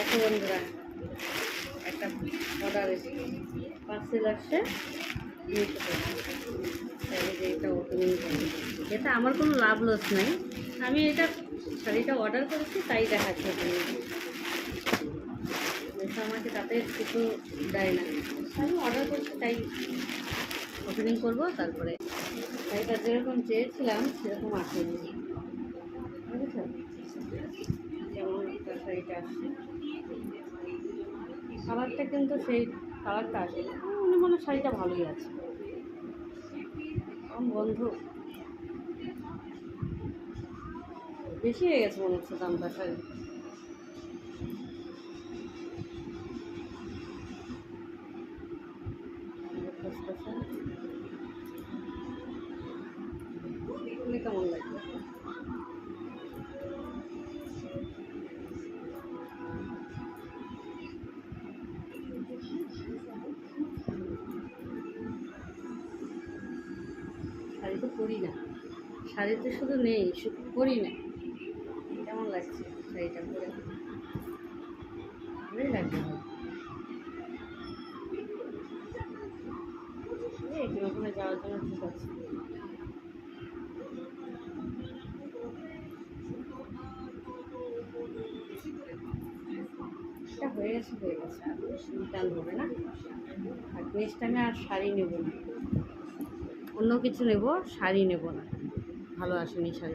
দেখো বন্ধুরা, একটা অর্ডার এসেছে, পার্সেল আসছে। এটা ওপেনিং করি। এটা আমার কোনো লাভ লস নাই, আমি এটা শাড়িটা অর্ডার করেছি তাই দেখাচ্ছি ওপেনিং। আমাকে তাতে কিছু দেয় না, আমি অর্ডার করছি তাই ওপেনিং করবো। তারপরে শাড়িটা যেরকম চেয়েছিলাম সেরকম আসেনি, বুঝেছেন? যেমন একটা শাড়িটা আসছে, কালারটা কিন্তু সেই কালারটা আসে না। মনে মনে শাড়িটা ভালোই আছে। বন্ধু বেশি হয়ে গেছে মনে হচ্ছে দামটা শাড়ি। কেমন লাগবে? শাড়ি তো পরি না, শাড়িতে শুধু নেই, শুধু পরি না। কেমন লাগছে শাড়িটা পরে? ভালোই লাগবে। ওখানে যাওয়ার জন্য ঠিক আছে। এটা হয়ে গেছে আর রিটার্ন হবে না। আর নেক্সট টাইমে আর শাড়ি নেব না, অন্য কিছু নেব, শাড়ি নেব না। ভালো আসেনি শাড়ি।